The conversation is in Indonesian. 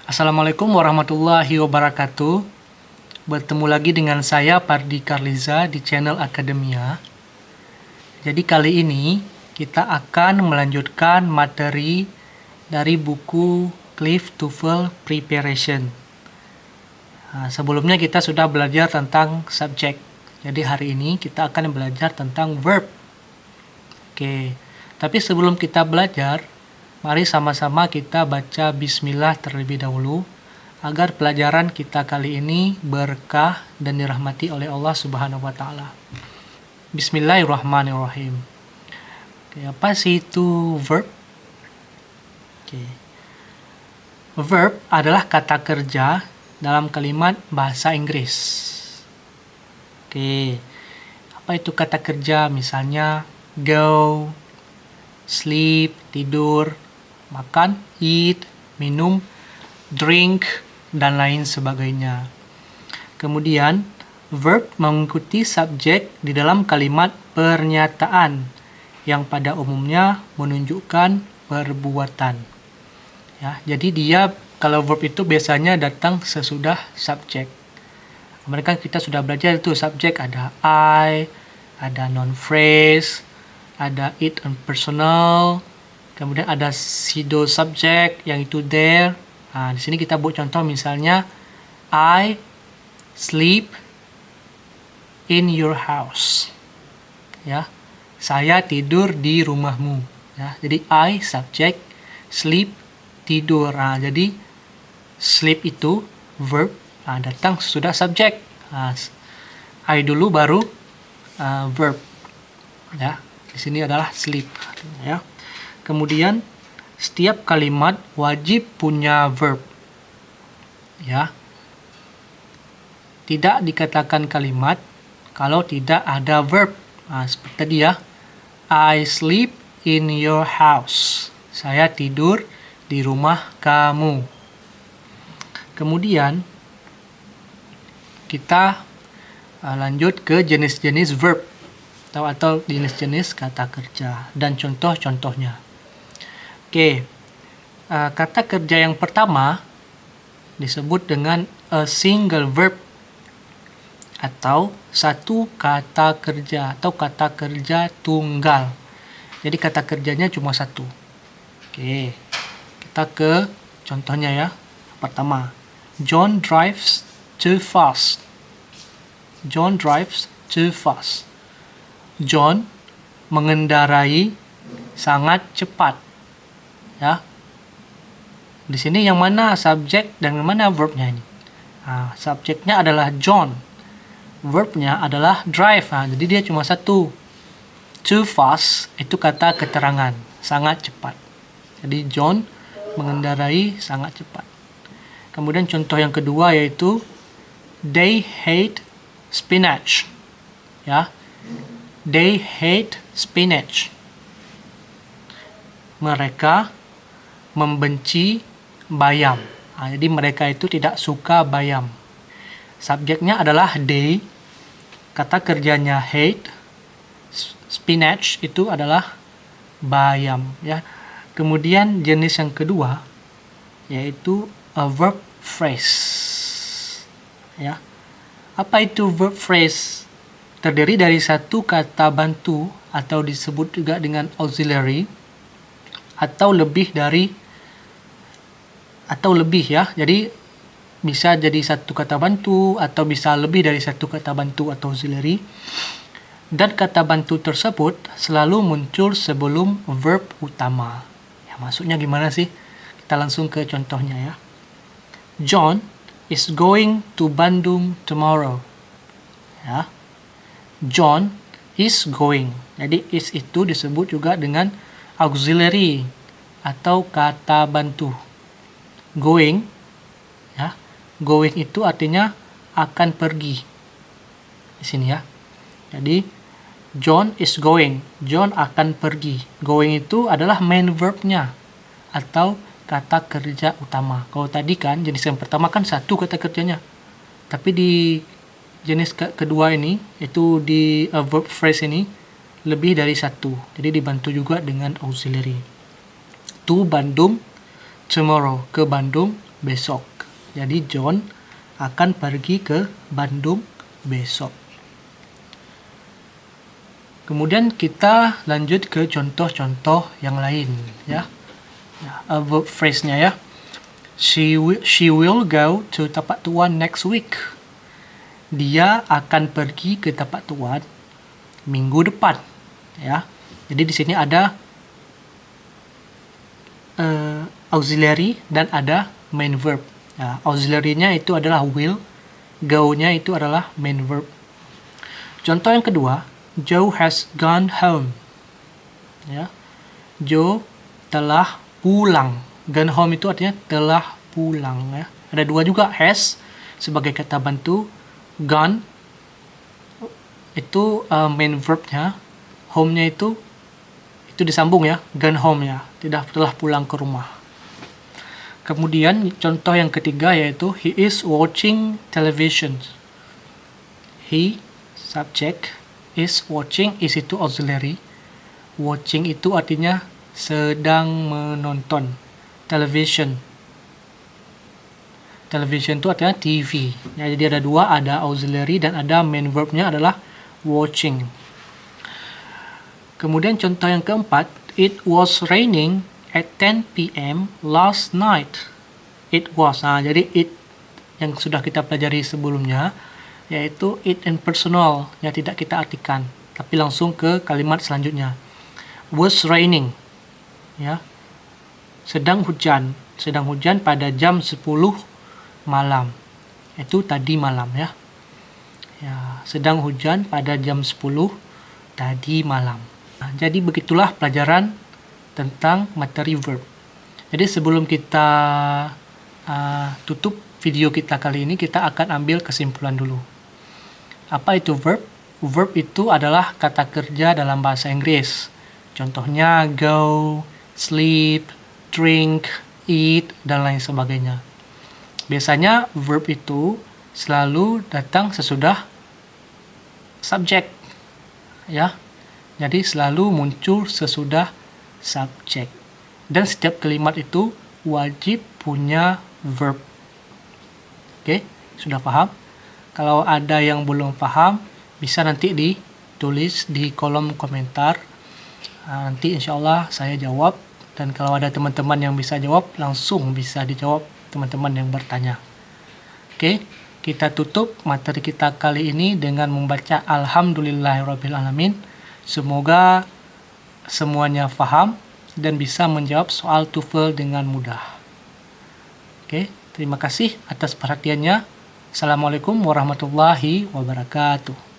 Assalamualaikum warahmatullahi wabarakatuh. Bertemu lagi dengan saya Pardi Karliza di channel Akademia. Jadi kali ini kita akan melanjutkan materi dari buku Cliff TOEFL Preparation. Sebelumnya kita sudah belajar tentang subjek. Jadi hari ini kita akan belajar tentang verb. Oke, tapi sebelum kita belajar, mari sama-sama kita baca bismillah terlebih dahulu agar pelajaran kita kali ini berkah dan dirahmati oleh Allah Subhanahu wa taala. Bismillahirrahmanirrahim. Oke, apa sih itu verb? Oke. Verb adalah kata kerja dalam kalimat bahasa Inggris. Oke. Apa itu kata kerja? Misalnya go, sleep, tidur, makan, eat, minum, drink, dan lain sebagainya. Kemudian, verb mengikuti subjek di dalam kalimat pernyataan yang pada umumnya menunjukkan perbuatan. Ya, jadi dia kalau verb itu biasanya datang sesudah subjek. Mereka kita sudah belajar itu subjek ada I, ada noun phrase, ada it and personal, kemudian ada pseudo subject yang itu there. Di sini kita buat contoh misalnya I sleep in your house. Ya, saya tidur di rumahmu. Ya, jadi I subject, sleep tidur. Jadi sleep itu verb datang sudah subjek. I dulu baru verb. Ya. Di sini adalah sleep, ya. Kemudian setiap kalimat wajib punya verb, ya. Tidak dikatakan kalimat kalau tidak ada verb. Seperti tadi ya, I sleep in your house. Saya tidur di rumah kamu. Kemudian kita lanjut ke jenis-jenis verb atau jenis-jenis kata kerja dan contoh-contohnya. Oke, kata kerja yang pertama disebut dengan a single verb atau satu kata kerja atau kata kerja tunggal. Jadi kata kerjanya cuma satu. Oke, kita ke contohnya ya. Pertama, John drives too fast. John drives too fast. John mengendarai sangat cepat. Ya. Di sini yang mana subjek dan yang mana verbnya ini? Subjeknya adalah John. Verbnya adalah drive. Jadi dia cuma satu. Too fast itu kata keterangan, sangat cepat. Jadi John mengendarai sangat cepat. Kemudian contoh yang kedua yaitu they hate spinach. Ya. They hate spinach. Mereka membenci bayam. Jadi mereka itu tidak suka bayam. Subjeknya adalah they. Kata kerjanya hate. Spinach itu adalah bayam. Ya. Kemudian jenis yang kedua yaitu a verb phrase. Ya. Apa itu verb phrase? Terdiri dari satu kata bantu atau disebut juga dengan auxiliary atau lebih ya. Jadi bisa jadi satu kata bantu atau bisa lebih dari satu kata bantu atau auxiliary. Dan kata bantu tersebut selalu muncul sebelum verb utama. Ya, maksudnya gimana sih? Kita langsung ke contohnya ya. John is going to Bandung tomorrow. Ya. John is going. Jadi is itu disebut juga dengan auxiliary atau kata bantu. Going, ya. Going itu artinya akan pergi. Di sini ya. Jadi John is going. John akan pergi. Going itu adalah main verbnya atau kata kerja utama. Kalau tadi kan jenis yang pertama kan satu kata kerjanya. Tapi di jenis kedua ini, itu di verb phrase ini, lebih dari satu. Jadi dibantu juga dengan auxiliary. To Bandung tomorrow. Ke Bandung besok. Jadi John akan pergi ke Bandung besok. Kemudian kita lanjut ke contoh-contoh yang lain ya. Verb phrase-nya ya. She will go to Tapak Tuan next week. Dia akan pergi ke Tapak Tuan minggu depan ya. Jadi di sini ada auxiliary dan ada main verb. Ya, auxiliary-nya itu adalah will, go-nya itu adalah main verb. Contoh yang kedua, Joe has gone home. Ya. Joe telah pulang. Gone home itu artinya telah pulang ya. Ada dua juga, has sebagai kata bantu, gone itu main verbnya, home-nya itu disambung ya, gone home ya, telah pulang ke rumah. Kemudian contoh yang ketiga yaitu he is watching television. He subject is watching, is itu auxiliary. Watching itu artinya sedang menonton. Television. Television itu artinya TV. Ya, jadi ada dua, ada auxiliary dan ada main verbnya adalah watching. Kemudian contoh yang keempat, it was raining at 10 p.m. last night. It was. Nah, jadi it yang sudah kita pelajari sebelumnya yaitu it impersonal yang tidak kita artikan, tapi langsung ke kalimat selanjutnya. Was raining. Ya. Sedang hujan pada jam 10 malam. Itu tadi malam ya. Ya, sedang hujan pada jam 10 tadi malam. Nah, jadi begitulah pelajaran tentang materi verb. Jadi sebelum kita tutup video kita kali ini, kita akan ambil kesimpulan dulu. Apa itu verb? Verb itu adalah kata kerja dalam bahasa Inggris. Contohnya go, sleep, drink, eat, dan lain sebagainya. Biasanya verb itu selalu datang sesudah subjek. Ya. Jadi selalu muncul sesudah subjek. Dan setiap kalimat itu wajib punya verb. Oke, sudah paham? Kalau ada yang belum paham, bisa nanti ditulis di kolom komentar. Nanti insya Allah saya jawab. Dan kalau ada teman-teman yang bisa jawab, langsung bisa dijawab teman-teman yang bertanya. Oke, kita tutup materi kita kali ini dengan membaca Alhamdulillahirrabbilalamin. Semoga semuanya paham dan bisa menjawab soal TOEFL dengan mudah. Oke, terima kasih atas perhatiannya. Assalamualaikum warahmatullahi wabarakatuh.